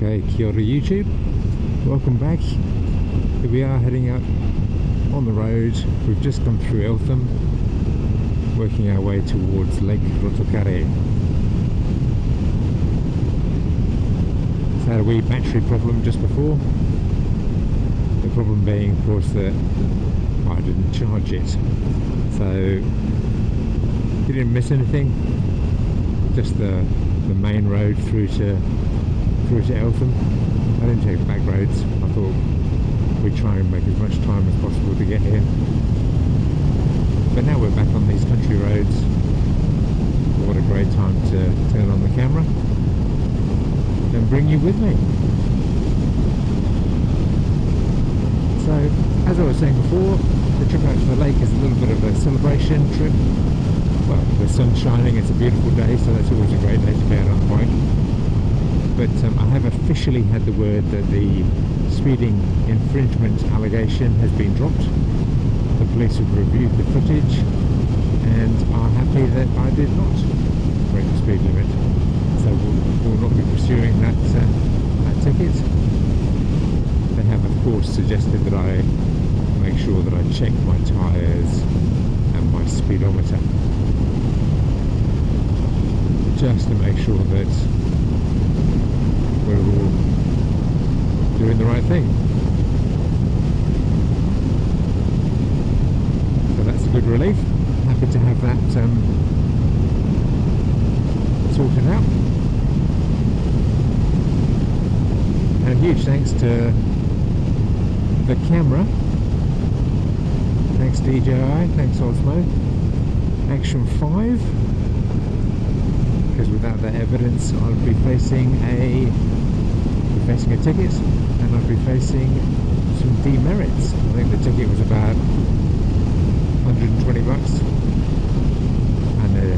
Okay, kia ora YouTube, welcome back. Here we are heading out on the road. We've just gone through Eltham, working our way towards Lake Rotokare. So had a wee battery problem just before. The problem being, of course, that I didn't charge it. So you didn't miss anything. Just the main road through to Eltham. I didn't take the back roads. I thought we'd try and make as much time as possible to get here. But now we're back on these country roads. What a great time to turn on the camera and bring you with me. So, as I was saying before, the trip out to the lake is a little bit of a celebration trip. Well, the sun's shining, it's a beautiful day, so that's always a great day to be out on the bike. But I have officially had the word that the speeding infringement allegation has been dropped. The police have reviewed the footage and are happy that I did not break the speed limit. So we'll not be pursuing that ticket. They have, of course, suggested that I make sure that I check my tyres and my speedometer, just to make sure that we're all doing the right thing. So that's a good relief. Happy to have that sorted out. And a huge thanks to the camera. Thanks DJI, thanks Osmo. Action 5. Because without that evidence I'd be facing a ticket and I'd be facing some demerits. I think the ticket was about 120 bucks and the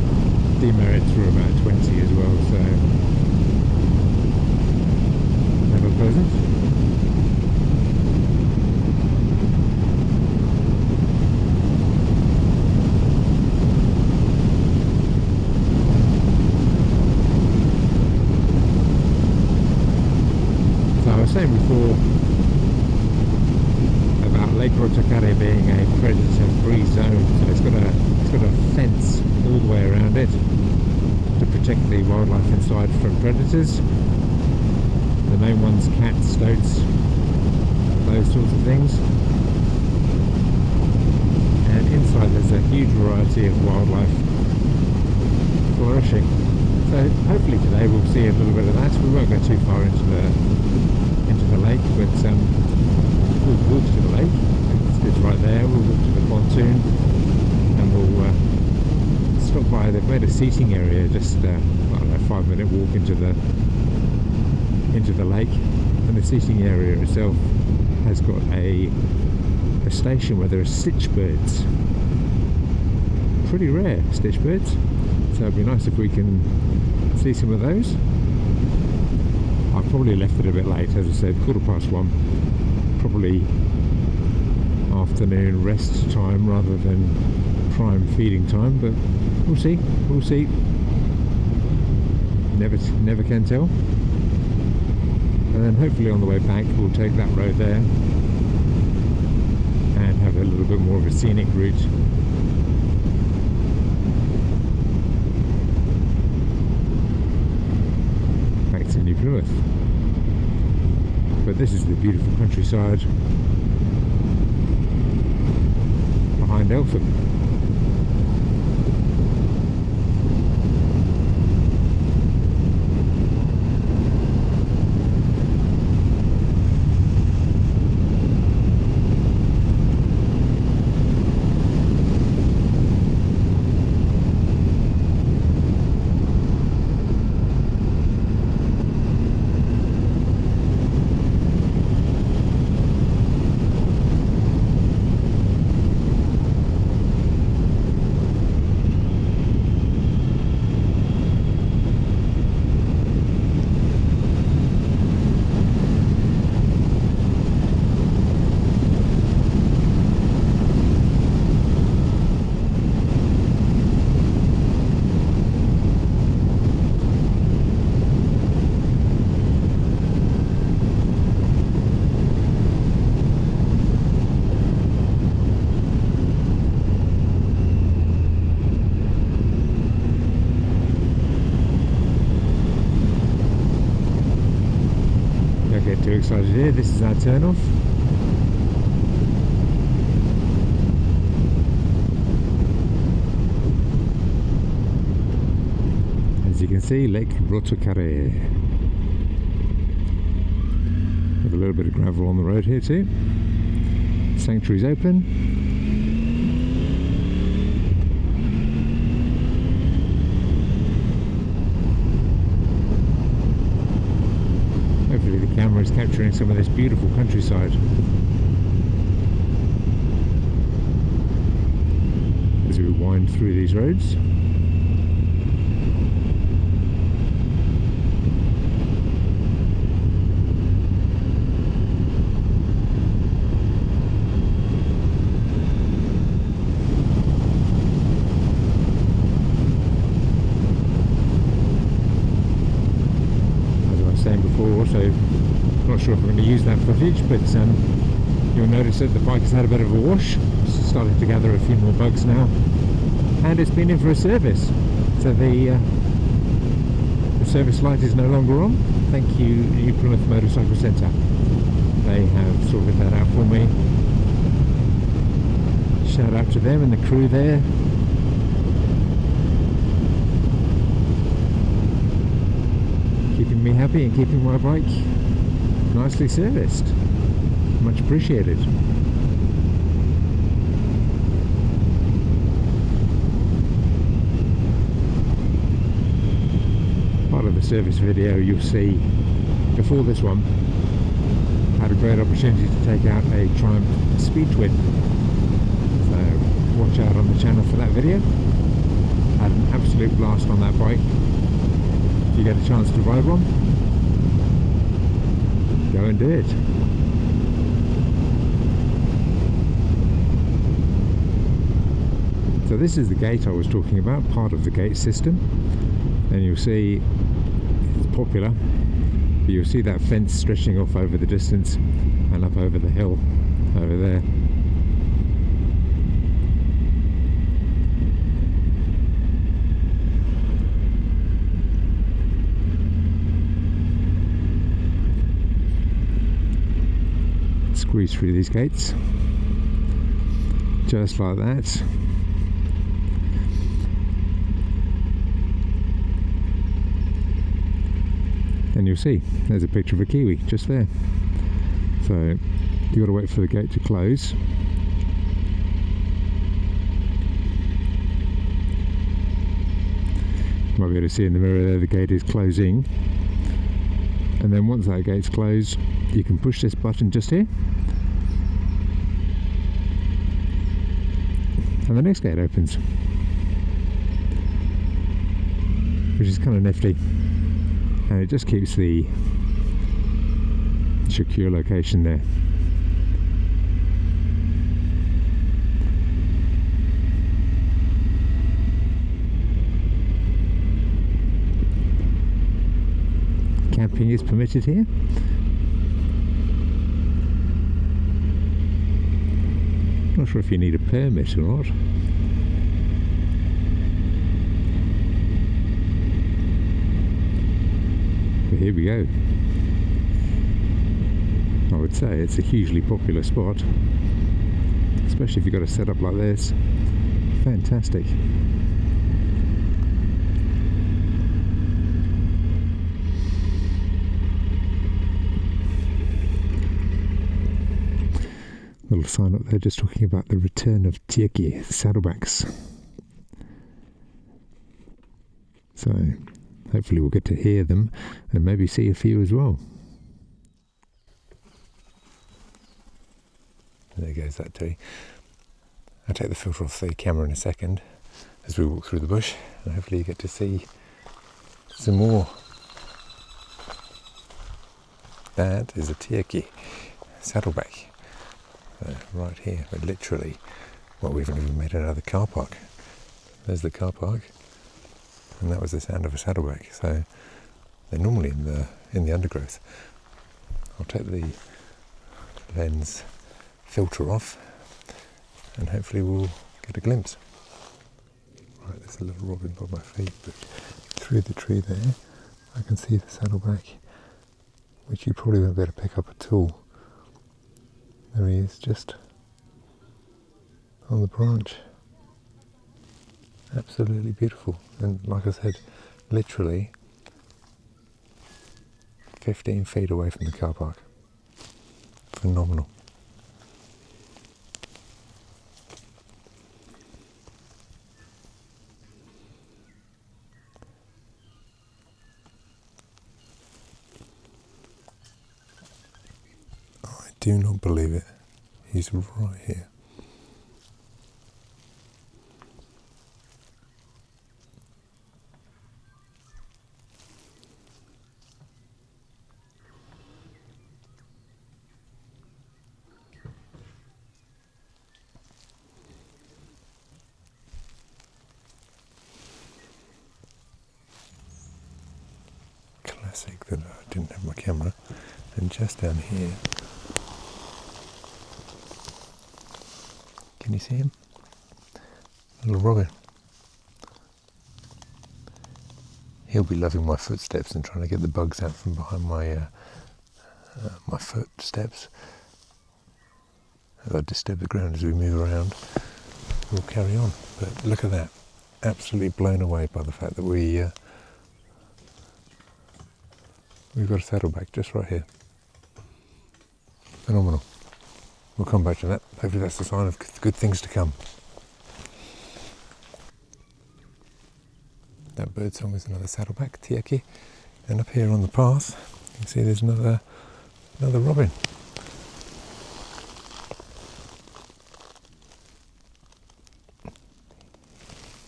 demerits were about 20 as well, so never pleasant. I was saying before about Lake Rotokare being a predator-free zone, so it's got a fence all the way around it to protect the wildlife inside from predators. The main ones, cats, stoats, those sorts of things. And inside there's a huge variety of wildlife flourishing. So hopefully today we'll see a little bit of that. We won't go too far into the lake, but we'll walk to the lake. It's right there. We'll walk to the pontoon and we'll stop by. They've made a seating area, just I don't know, 5-minute walk into the lake, and the seating area itself has got a station where there are stitch birds. Pretty rare stitch birds, so it'd be nice if we can see some of those. I've probably left it a bit late, as I said, 1:15, probably afternoon rest time rather than prime feeding time, but we'll see, never can tell. And then hopefully on the way back we'll take that road there and have a little bit more of a scenic route. Back to New Plymouth. But this is the beautiful countryside behind Eltham. too excited here. This is our turn off. As you can see, Lake Rotokare. With a little bit of gravel on the road here too. Sanctuary's open. Hopefully the camera is capturing some of this beautiful countryside. As we wind through these roads. So not sure if I'm going to use that footage, but you'll notice that the bike has had a bit of a wash. It's starting to gather a few more bugs now, and it's been in for a service. So the service light is no longer on. Thank you, New Plymouth Motorcycle Centre. They have sorted that out for me. Shout out to them and the crew there. Keeping me happy and keeping my bike nicely serviced. Much appreciated. Part of the service video you'll see before this one, I had a great opportunity to take out a Triumph Speed Twin. So watch out on the channel for that video. Had an absolute blast on that bike. If you get a chance to ride one, go and do it. So this is the gate I was talking about, part of the gate system, and you'll see it's popular, but you'll see that fence stretching off over the distance and up over the hill over there. Squeeze through these gates just like that. And you'll see there's a picture of a kiwi just there. So you've got to wait for the gate to close. You might be able to see in the mirror there the gate is closing, and then once that gate's closed you can push this button just here and the next gate opens, which is kind of nifty, and it just keeps the secure location there. Camping is permitted here. Not sure if you need a permit or not. But here we go. I would say it's a hugely popular spot, especially if you've got a setup like this. Fantastic. Little sign up there just talking about the return of Tieki saddlebacks. So hopefully we'll get to hear them and maybe see a few as well. There goes that tree. I'll take the filter off the camera in a second as we walk through the bush, and hopefully you get to see some more. That is a Tieki saddleback. Right here, but literally, well, we've even made it out of the car park. There's the car park, and that was the sound of a saddleback. So they're normally in the undergrowth. I'll take the lens filter off, and hopefully we'll get a glimpse. Right, there's a little robin by my feet, but through the tree there, I can see the saddleback which you probably won't be able to pick up at all. There he is, just on the branch. Absolutely beautiful. And like I said, literally 15 feet away from the car park. Phenomenal. I do not believe it. He's right here. Classic that I didn't have my camera. And just down here, can you see him? Little robin. He'll be loving my footsteps and trying to get the bugs out from behind my my footsteps. As I disturb the ground as we move around, we'll carry on. But look at that. Absolutely blown away by the fact that we've got a saddleback just right here. Phenomenal. We'll come back to that. Hopefully that's a sign of good things to come. That bird song is another saddleback, tiaki. And up here on the path, you can see there's another robin.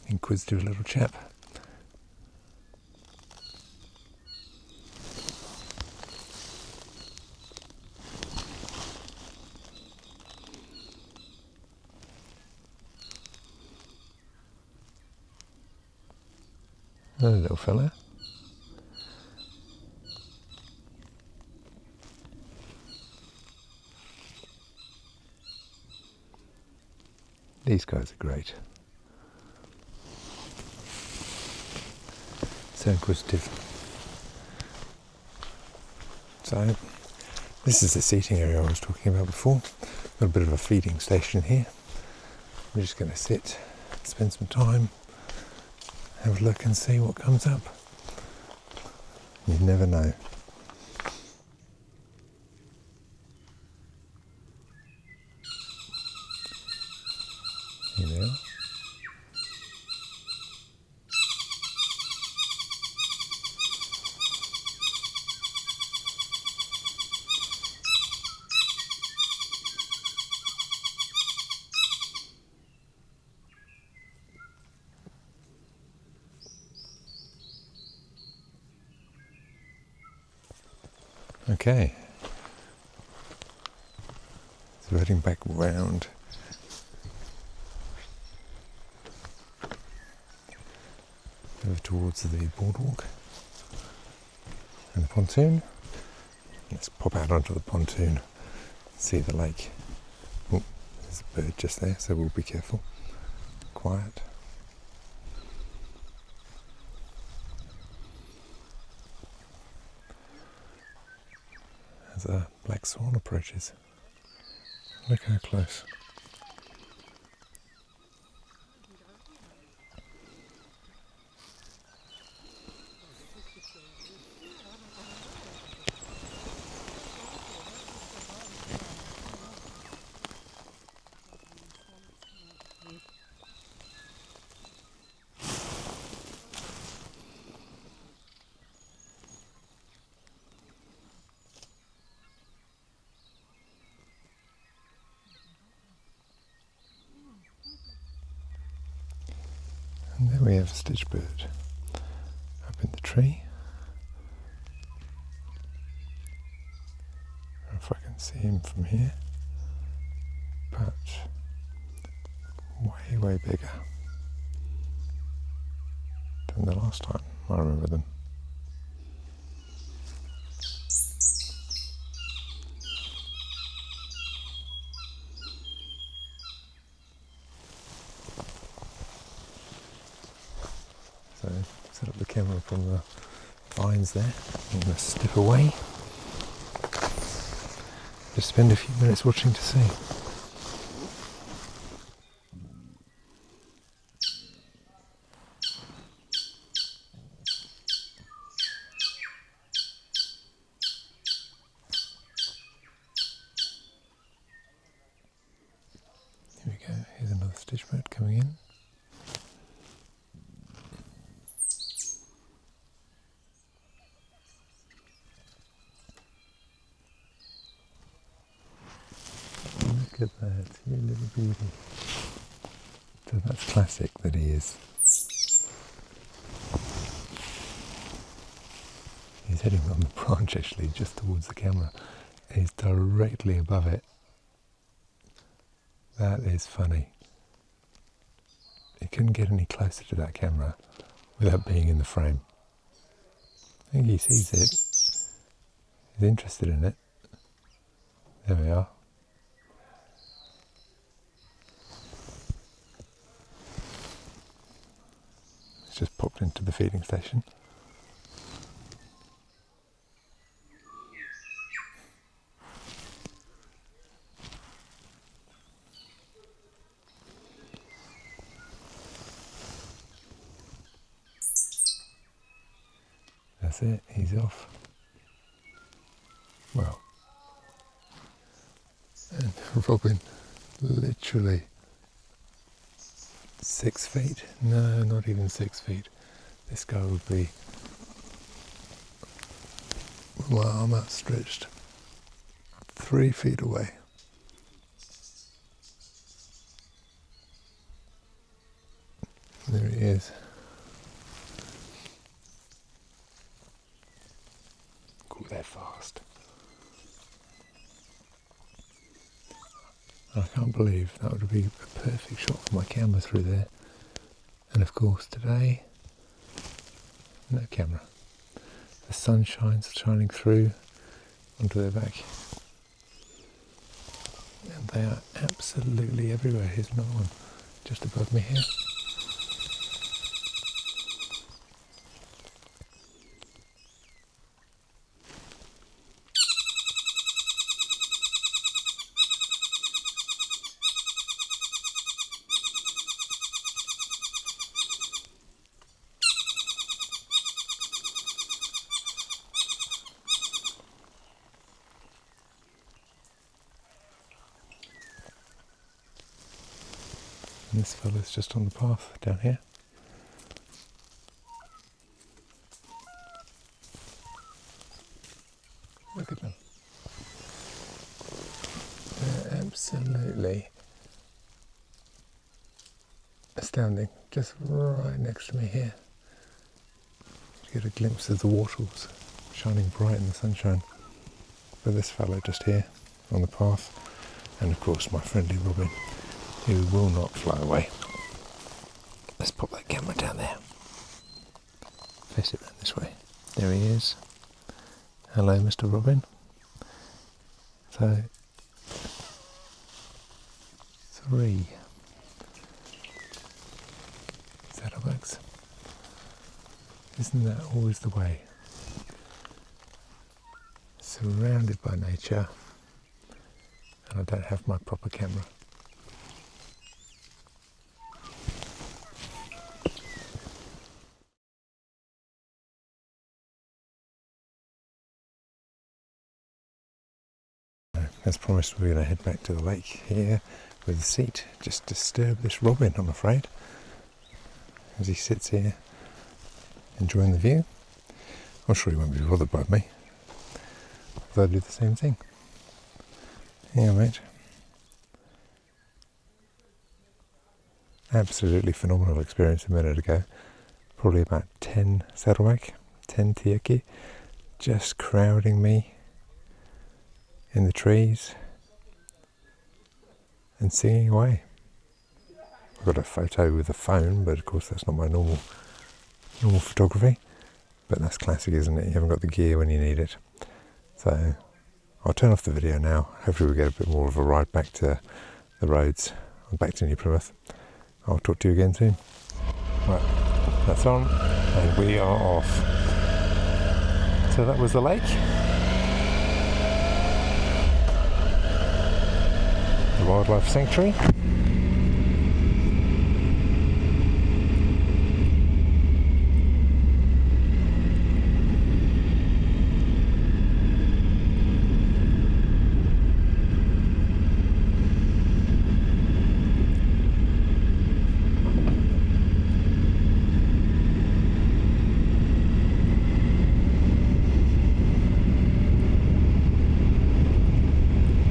Inquisitive little chap. Hello, little fella. These guys are great. So inquisitive. So, this is the seating area I was talking about before. Got a bit of a feeding station here. We're just going to sit, spend some time, have a look and see what comes up. You never know. Here they are. Okay, so heading back round. Over towards the boardwalk and the pontoon. Let's pop out onto the pontoon, see the lake. Oh, there's a bird just there, so we'll be careful. Quiet. As a black swan approaches. Look how close. And there we have a stitch bird up in the tree. If I can see him from here, but way bigger than the last time I remember them. So set up the camera from the vines there. I'm going to step away just spend a few minutes watching to see. Here we go, here's another stitch bird coming in. Look at that, you little beauty. So that's classic that he is. He's heading on the branch actually, just towards the camera. He's directly above it. That is funny. He couldn't get any closer to that camera without being in the frame. I think he sees it. He's interested in it. There we are. It's just popped into the feeding station. That's it, he's off. Well, and Robin, literally 6 feet? No, not even 6 feet. This guy would be with my arm outstretched 3 feet away. There he is. Go there fast. I can't believe that would be a perfect shot for my camera through there. And of course today, no camera. The sun shining through onto their back. And they are absolutely everywhere. Here's another one just above me here. And this fella's just on the path down here. Look at them. They're absolutely astounding. Just right next to me here. You get a glimpse of the wattles shining bright in the sunshine. But this fellow just here on the path. And of course my friendly Robin, who will not fly away. Let's pop that camera down there. Face it round this way. There he is. Hello, Mr. Robin. So, 3 saddlebags. Isn't that always the way? Surrounded by nature, and I don't have my proper camera. As promised, we're going to head back to the lake here with the seat. Just disturb this Robin, I'm afraid, as he sits here enjoying the view. I'm sure he won't be bothered by me, although I do the same thing. Yeah, mate. Absolutely phenomenal experience a minute ago. Probably about 10 saddleback, 10 tiaki, just crowding me in the trees and singing away. I've got a photo with a phone, but of course that's not my normal photography. But that's classic, isn't it? You haven't got the gear when you need it. So I'll turn off the video now. Hopefully we'll get a bit more of a ride back to the roads and back to New Plymouth. I'll talk to you again soon. Right, that's on and we are off. So that was the lake. Wildlife Sanctuary.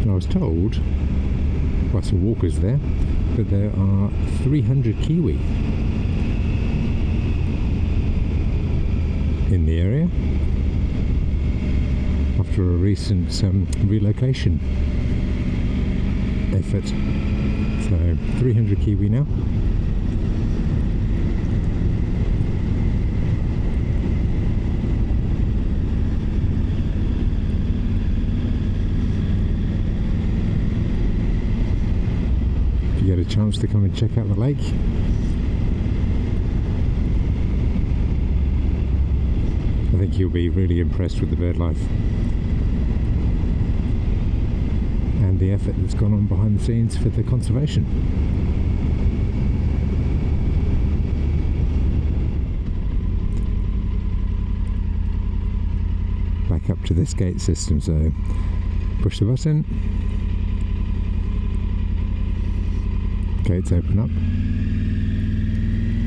I was told by some walkers there that there are 300 kiwi in the area after a recent relocation effort. So 300 kiwi now. If you get a chance to come and check out the lake, I think you'll be really impressed with the bird life and the effort that's gone on behind the scenes for the conservation. Back up to this gate system, so push the button, gates open up.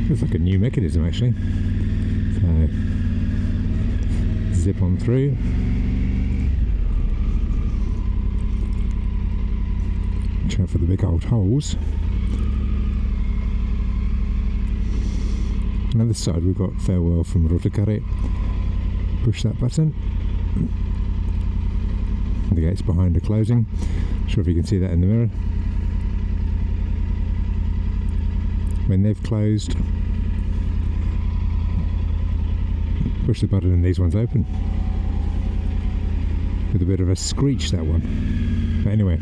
Looks like a new mechanism actually. So zip on through. Watch out for the big old holes. On the other side we've got farewell from Rotokare. Push that button. The gates behind are closing. Not sure if you can see that in the mirror. When they've closed, push the button and these ones open. With a bit of a screech, that one. But anyway,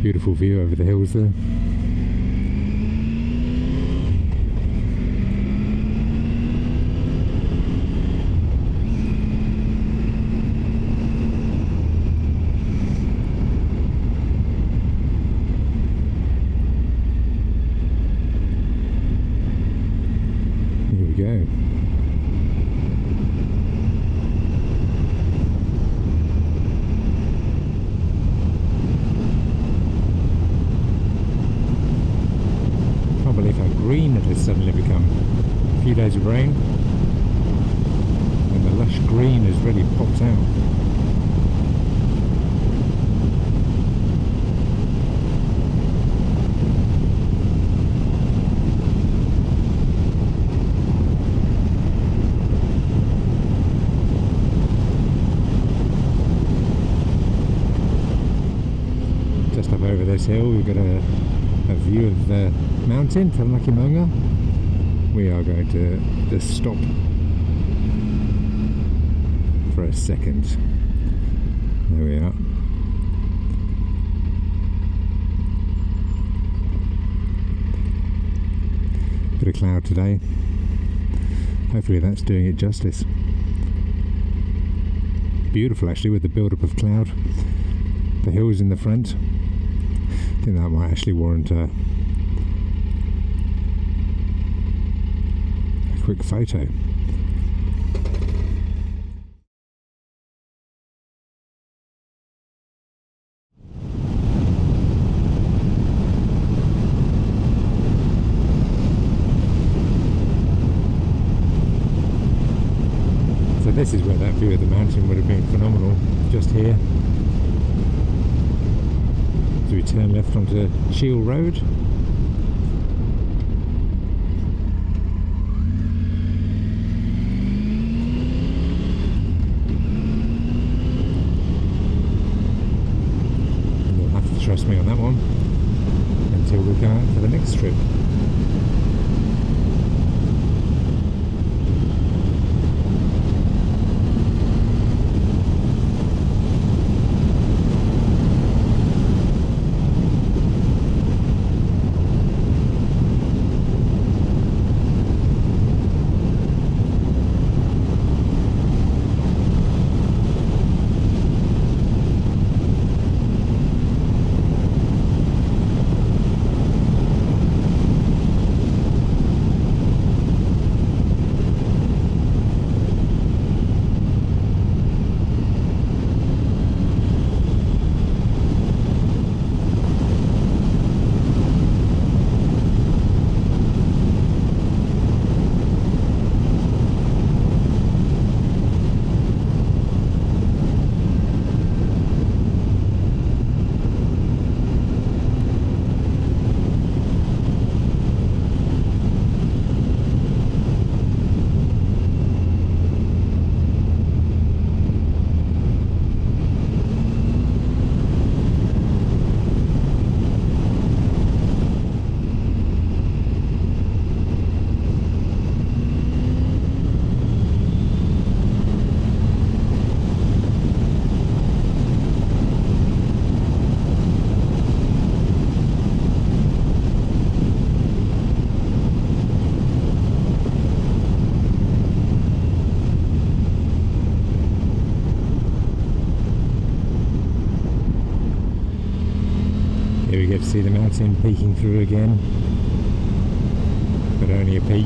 beautiful view over the hills there. Go. Can't believe how green it has suddenly become. A few days of rain and the lush green has really popped out. Just up over this hill we've got a view of the mountain, Taranaki. We are going to just stop for a second. There we are. Bit of cloud today. Hopefully that's doing it justice. Beautiful actually with the build-up of cloud. The hills in the front. I think that might actually warrant a quick photo. So this is where that view of the mountain would have been phenomenal, just here. So we turn left onto Shield Road. And you'll have to trust me on that one until we go out for the next trip. get to see the mountain peeking through again, but only a peak.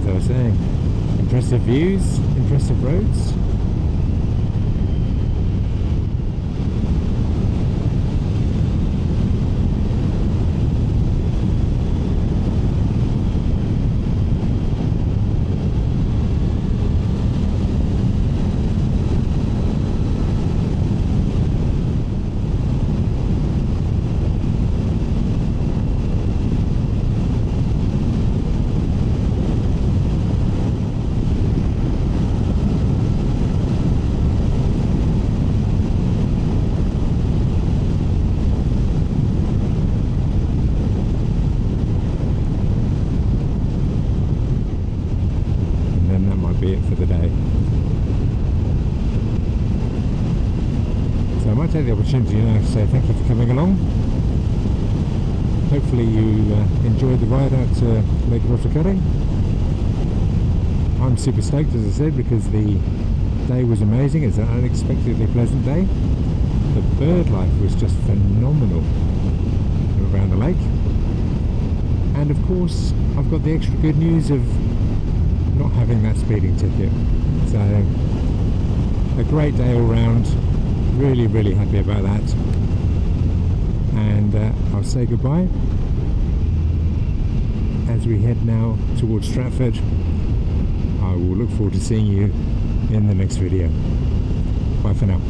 As I was saying, impressive views, impressive roads. Be it for the day. So I might take the opportunity now to say thank you for coming along. Hopefully you enjoyed the ride out to Lake Rotokare. I'm super stoked, as I said, because the day was amazing. It's an unexpectedly pleasant day. The bird life was just phenomenal around the lake, and of course I've got the extra good news of not having that speeding ticket. So a great day all round, really happy about that. And I'll say goodbye as we head now towards Stratford. I will look forward to seeing you in the next video. Bye for now.